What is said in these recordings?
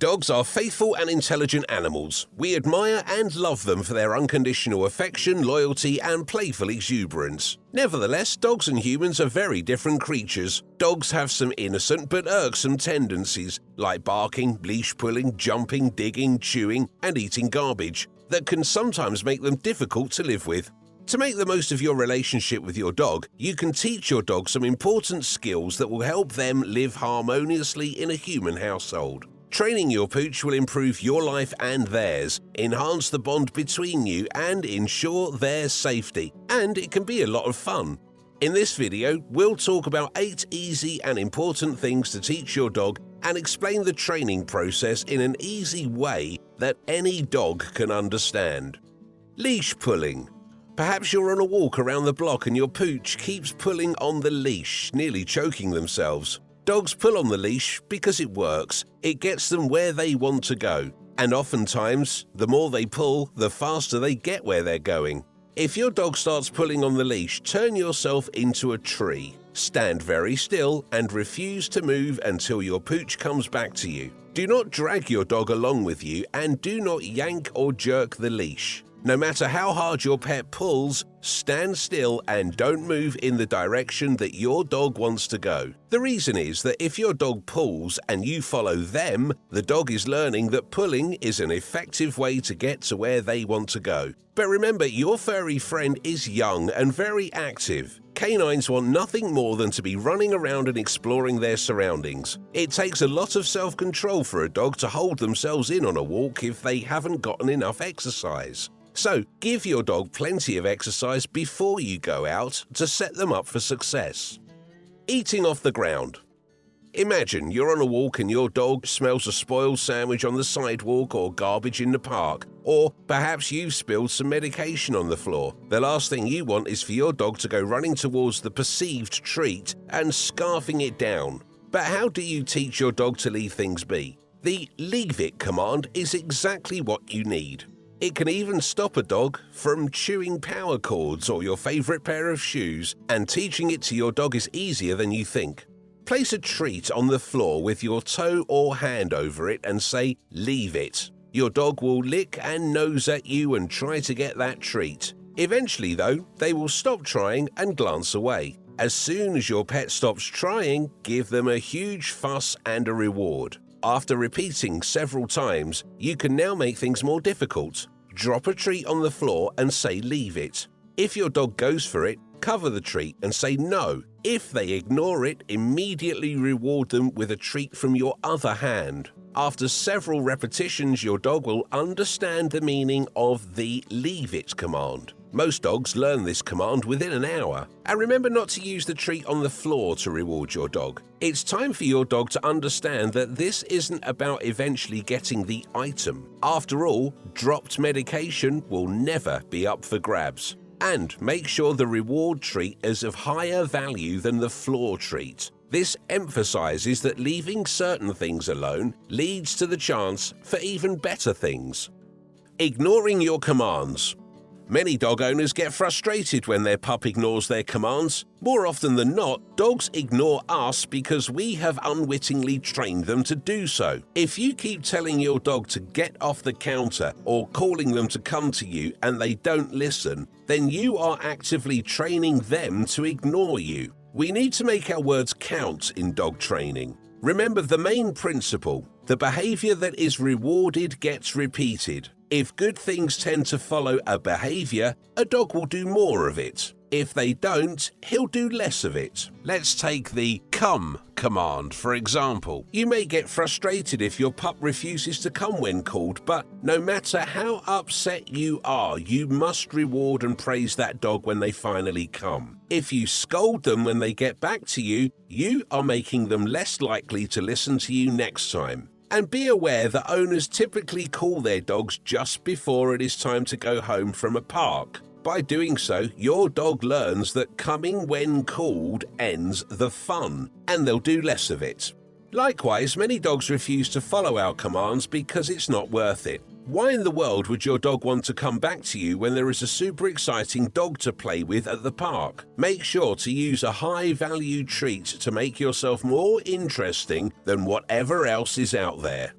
Dogs are faithful and intelligent animals. We admire and love them for their unconditional affection, loyalty, and playful exuberance. Nevertheless, dogs and humans are very different creatures. Dogs have some innocent but irksome tendencies, like barking, leash pulling, jumping, digging, chewing, and eating garbage, that can sometimes make them difficult to live with. To make the most of your relationship with your dog, you can teach your dog some important skills that will help them live harmoniously in a human household. Training your pooch will improve your life and theirs, enhance the bond between you, and ensure their safety. And it can be a lot of fun. In this video, we'll talk about 8 easy and important things to teach your dog and explain the training process in an easy way that any dog can understand. Leash pulling. Perhaps you're on a walk around the block and your pooch keeps pulling on the leash, nearly choking themselves. Dogs pull on the leash because it works. It gets them where they want to go. And oftentimes, the more they pull, the faster they get where they're going. If your dog starts pulling on the leash, turn yourself into a tree. Stand very still and refuse to move until your pooch comes back to you. Do not drag your dog along with you and do not yank or jerk the leash. No matter how hard your pet pulls, stand still and don't move in the direction that your dog wants to go. The reason is that if your dog pulls and you follow them, the dog is learning that pulling is an effective way to get to where they want to go. But remember, your furry friend is young and very active. Canines want nothing more than to be running around and exploring their surroundings. It takes a lot of self-control for a dog to hold themselves in on a walk if they haven't gotten enough exercise. So, give your dog plenty of exercise before you go out to set them up for success. Eating off the ground. Imagine you're on a walk and your dog smells a spoiled sandwich on the sidewalk or garbage in the park, or perhaps you've spilled some medication on the floor. The last thing you want is for your dog to go running towards the perceived treat and scarfing it down. But how do you teach your dog to leave things be? The leave it command is exactly what you need. It can even stop a dog from chewing power cords or your favorite pair of shoes, and teaching it to your dog is easier than you think. Place a treat on the floor with your toe or hand over it and say, "Leave it." Your dog will lick and nose at you and try to get that treat. Eventually, though, they will stop trying and glance away. As soon as your pet stops trying, give them a huge fuss and a reward. After repeating several times, you can now make things more difficult. Drop a treat on the floor and say "leave it." If your dog goes for it, cover the treat and say no. If they ignore it, immediately reward them with a treat from your other hand. After several repetitions, your dog will understand the meaning of the leave it command. Most dogs learn this command within an hour. And remember not to use the treat on the floor to reward your dog. It's time for your dog to understand that this isn't about eventually getting the item. After all, dropped medication will never be up for grabs. And make sure the reward treat is of higher value than the floor treat. This emphasizes that leaving certain things alone leads to the chance for even better things. Ignoring your commands. Many dog owners get frustrated when their pup ignores their commands. More often than not, dogs ignore us because we have unwittingly trained them to do so. If you keep telling your dog to get off the counter or calling them to come to you and they don't listen, then you are actively training them to ignore you. We need to make our words count in dog training. Remember the main principle: the behavior that is rewarded gets repeated. If good things tend to follow a behavior, a dog will do more of it. If they don't, he'll do less of it. Let's take the come command, for example. You may get frustrated if your pup refuses to come when called, but no matter how upset you are, you must reward and praise that dog when they finally come. If you scold them when they get back to you, you are making them less likely to listen to you next time. And be aware that owners typically call their dogs just before it is time to go home from a park. By doing so, your dog learns that coming when called ends the fun, and they'll do less of it. Likewise, many dogs refuse to follow our commands because it's not worth it. Why in the world would your dog want to come back to you when there is a super exciting dog to play with at the park? Make sure to use a high-value treat to make yourself more interesting than whatever else is out there.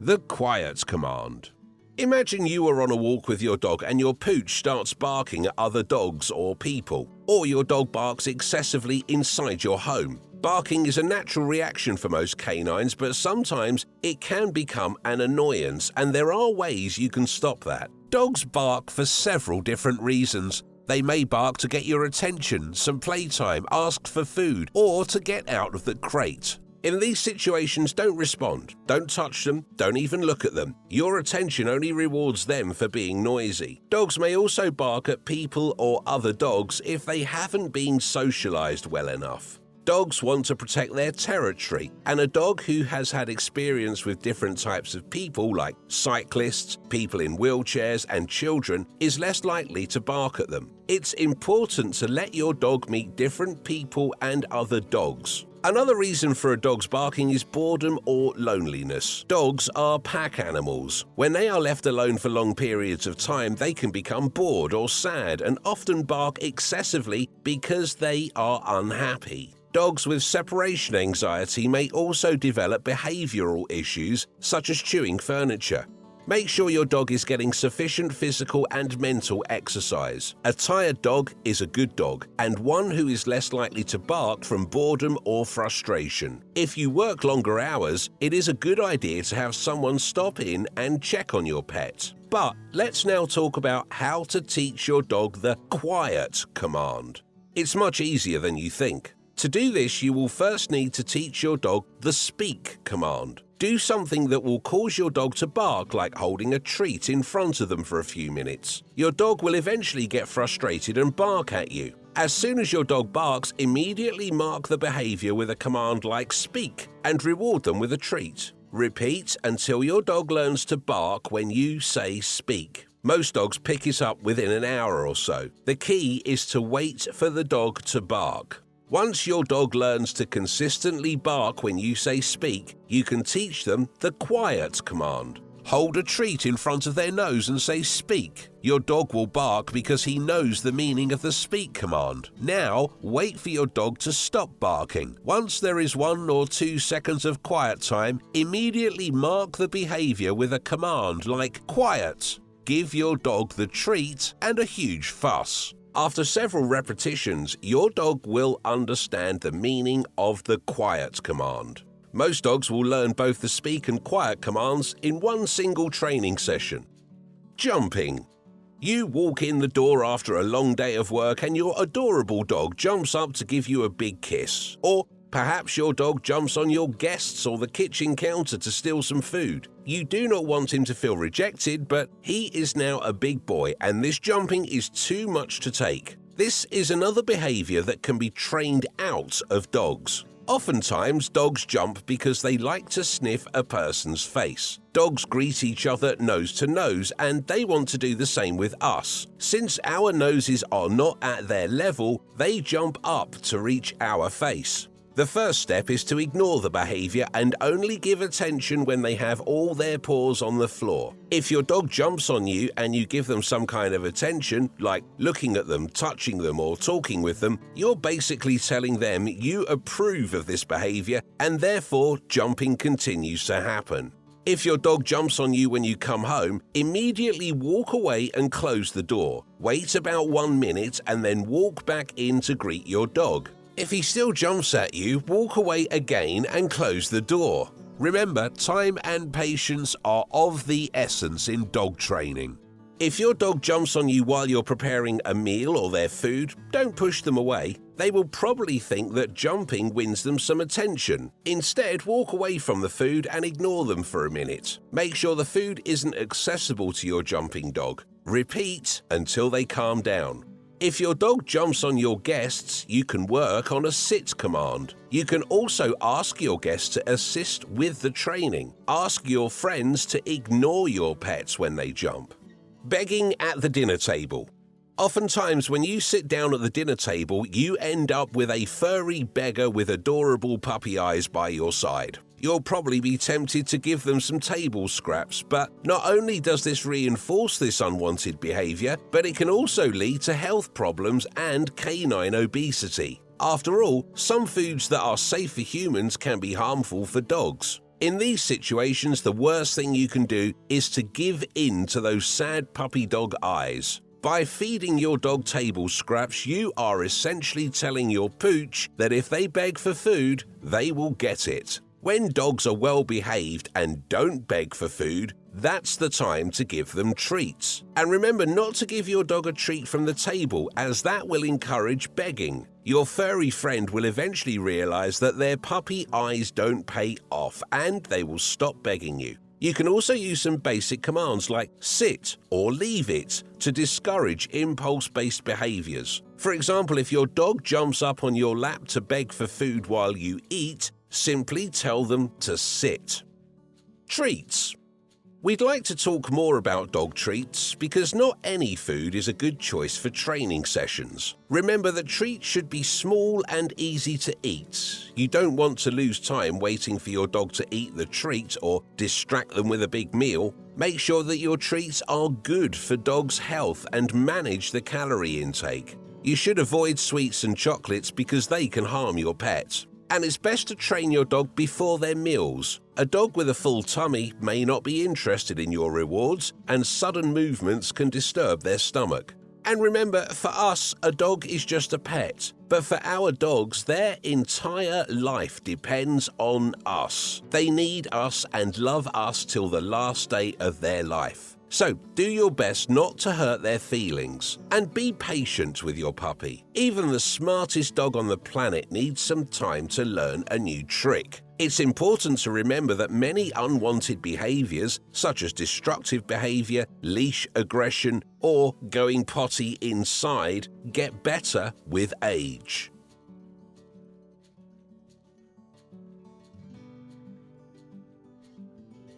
The quiet command. Imagine you are on a walk with your dog and your pooch starts barking at other dogs or people, or your dog barks excessively inside your home. Barking is a natural reaction for most canines, but sometimes it can become an annoyance, and there are ways you can stop that. Dogs bark for several different reasons. They may bark to get your attention, some playtime, ask for food, or to get out of the crate. In these situations, don't respond, don't touch them, don't even look at them. Your attention only rewards them for being noisy. Dogs may also bark at people or other dogs if they haven't been socialized well enough. Dogs want to protect their territory, and a dog who has had experience with different types of people like cyclists, people in wheelchairs, and children is less likely to bark at them. It's important to let your dog meet different people and other dogs. Another reason for a dog's barking is boredom or loneliness. Dogs are pack animals. When they are left alone for long periods of time, they can become bored or sad and often bark excessively because they are unhappy. Dogs with separation anxiety may also develop behavioral issues such as chewing furniture. Make sure your dog is getting sufficient physical and mental exercise. A tired dog is a good dog and one who is less likely to bark from boredom or frustration. If you work longer hours, it is a good idea to have someone stop in and check on your pet. But let's now talk about how to teach your dog the quiet command. It's much easier than you think. To do this, you will first need to teach your dog the speak command. Do something that will cause your dog to bark, like holding a treat in front of them for a few minutes. Your dog will eventually get frustrated and bark at you. As soon as your dog barks, immediately mark the behavior with a command like speak and reward them with a treat. Repeat until your dog learns to bark when you say speak. Most dogs pick it up within an hour or so. The key is to wait for the dog to bark. Once your dog learns to consistently bark when you say speak, you can teach them the quiet command. Hold a treat in front of their nose and say speak. Your dog will bark because he knows the meaning of the speak command. Now, wait for your dog to stop barking. Once there is 1 or 2 seconds of quiet time, immediately mark the behavior with a command like quiet. Give your dog the treat and a huge fuss. After several repetitions, your dog will understand the meaning of the quiet command. Most dogs will learn both the speak and quiet commands in one single training session. Jumping. You walk in the door after a long day of work and your adorable dog jumps up to give you a big kiss. Or perhaps your dog jumps on your guests or the kitchen counter to steal some food. You do not want him to feel rejected, but he is now a big boy and this jumping is too much to take. This is another behavior that can be trained out of dogs. Oftentimes, dogs jump because they like to sniff a person's face. Dogs greet each other nose to nose and they want to do the same with us. Since our noses are not at their level, they jump up to reach our face. The first step is to ignore the behavior and only give attention when they have all their paws on the floor. If your dog jumps on you and you give them some kind of attention, like looking at them, touching them, or talking with them, you're basically telling them you approve of this behavior and therefore jumping continues to happen. If your dog jumps on you when you come home, immediately walk away and close the door. Wait about 1 minute and then walk back in to greet your dog. If he still jumps at you, walk away again and close the door. Remember, time and patience are of the essence in dog training. If your dog jumps on you while you're preparing a meal or their food, don't push them away. They will probably think that jumping wins them some attention. Instead, walk away from the food and ignore them for a minute. Make sure the food isn't accessible to your jumping dog. Repeat until they calm down. If your dog jumps on your guests, you can work on a sit command. You can also ask your guests to assist with the training. Ask your friends to ignore your pets when they jump. Begging at the dinner table. Oftentimes, when you sit down at the dinner table, you end up with a furry beggar with adorable puppy eyes by your side. You'll probably be tempted to give them some table scraps, but not only does this reinforce this unwanted behavior, but it can also lead to health problems and canine obesity. After all, some foods that are safe for humans can be harmful for dogs. In these situations, the worst thing you can do is to give in to those sad puppy dog eyes. By feeding your dog table scraps, you are essentially telling your pooch that if they beg for food, they will get it. When dogs are well behaved and don't beg for food, that's the time to give them treats. And remember not to give your dog a treat from the table, as that will encourage begging. Your furry friend will eventually realize that their puppy eyes don't pay off and they will stop begging you. You can also use some basic commands like sit or leave it to discourage impulse-based behaviors. For example, if your dog jumps up on your lap to beg for food while you eat, simply tell them to sit. Treats. We'd like to talk more about dog treats because not any food is a good choice for training sessions. Remember that treats should be small and easy to eat. You don't want to lose time waiting for your dog to eat the treat or distract them with a big meal. Make sure that your treats are good for dogs' health and manage the calorie intake. You should avoid sweets and chocolates because they can harm your pet. And it's best to train your dog before their meals. A dog with a full tummy may not be interested in your rewards, and sudden movements can disturb their stomach. And remember, for us, a dog is just a pet. But for our dogs, their entire life depends on us. They need us and love us till the last day of their life. So do your best not to hurt their feelings and be patient with your puppy. Even the smartest dog on the planet needs some time to learn a new trick. It's important to remember that many unwanted behaviors, such as destructive behavior, leash aggression, or going potty inside, get better with age.